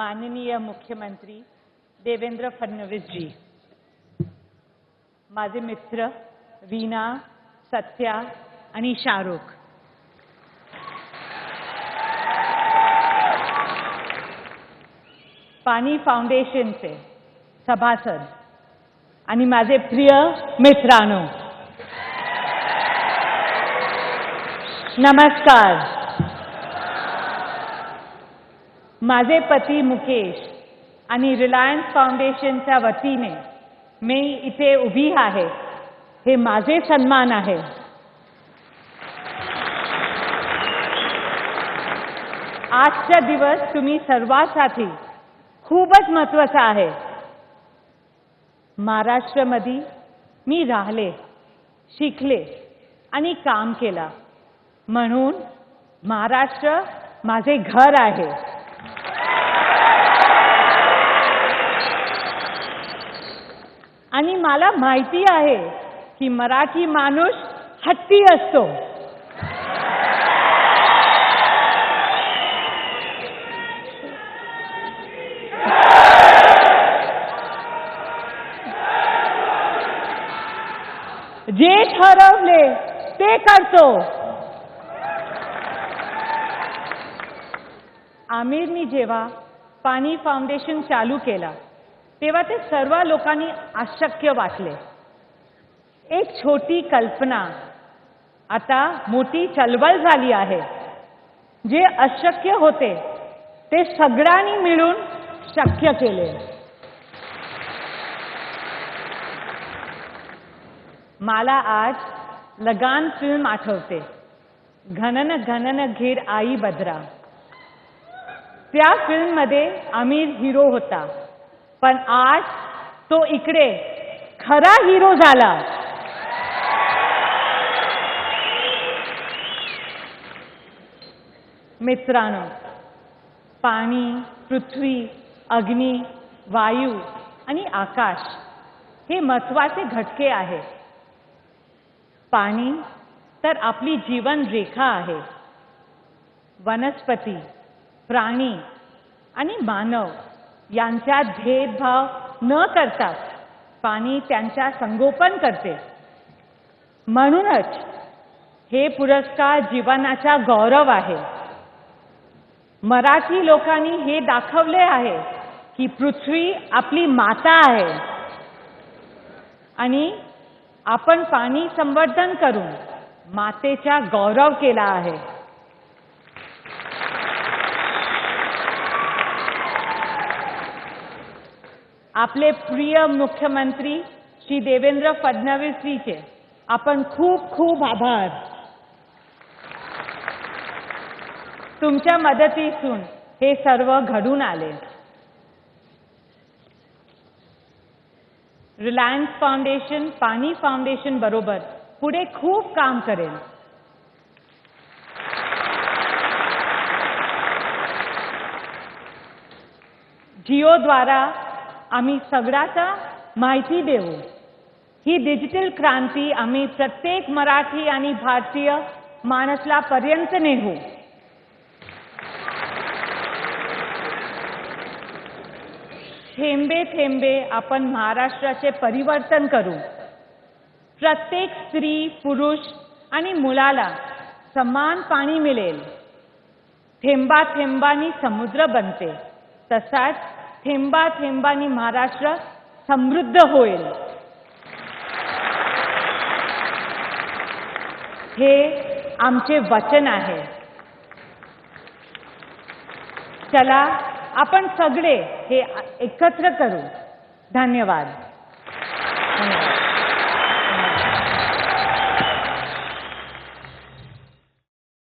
माननीय मुख्यमंत्री देवेंद्र फडणवीस जी, माझे मित्र वीणा, सत्या आणि शाहरुख, पाणी फाउंडेशनचे सभासद आणि माझे प्रिय मित्रांनो, नमस्कार. माझे पती मुकेश आणि रिलायन्स फाउंडेशनच्या वतीने मी इथे उभी आहे. हे माझे सन्मान आहे. आजचा दिवस तुम्ही सर्वांसाठी खूपच महत्त्वाचा आहे. महाराष्ट्रामध्ये मी राहिले, शिकले आणि काम केला, म्हणून महाराष्ट्र माझे घर आहे. आणि मला माहिती आहे की मराठी माणूस हट्टी असतो. जे ठरवले ते करतो. आमिरनी जेव्हा पाणी फाउंडेशन चालू केला तेव्हा ते सर्व लोकांनी अशक्य वाटले. एक छोटी कल्पना आता मोठी चळवळ झाली आहे. जे अशक्य होते ते सगळ्यांनी मिळून शक्य केले. मला आज लगान फिल्म आठवते. घनन घनन घिर आई बद्रा. त्या फिल्ममध्ये आमिर हिरो होता, पण आज तो इकडे खरा हिरो झाला. मित्रांनो, पाणी, पृथ्वी, अग्नी, वायू आणि आकाश हे महत्त्वाचे घटके आहेत. पाणी तर आपली जीवन रेखा आहे. वनस्पती, प्राणी आणि मानव यांच्यात भेदभाव न करता पाणी त्यांच्या संगोपन करते. म्हणूनच हे पुरस्कार जीवनाचा गौरव आहे. मराठी लोकांनी हे दाखवले आहे की पृथ्वी आपली माता आहे आणि आपण पाणी संवर्धन करून मातेचा गौरव केला आहे. आपले प्रिय मुख्यमंत्री श्री देवेंद्र फडणवीस जीचे आपण खूप खूप आभार. तुमच्या मदतीतून हे सर्व घडून आले. रिलायन्स फाउंडेशन पाणी फाउंडेशन बरोबर पुढे खूप काम करेल. जिओ द्वारा आम्ही सगळ्याचा माहिती देऊ. ही डिजिटल क्रांती आम्ही प्रत्येक मराठी आणि भारतीय माणसाला पर्यंत नेऊ. थेंबे थेंबे आपण महाराष्ट्राचे परिवर्तन करू. प्रत्येक स्त्री, पुरुष आणि मुलाला समान पाणी मिळेल. थेंबा थेंबानी समुद्र बनते, तसाच थेंबा थेंबानी महाराष्ट्र समृद्ध होईल. हे आमचे वचन आहे. चला आपण सगळे हे एकत्र करू. धन्यवाद.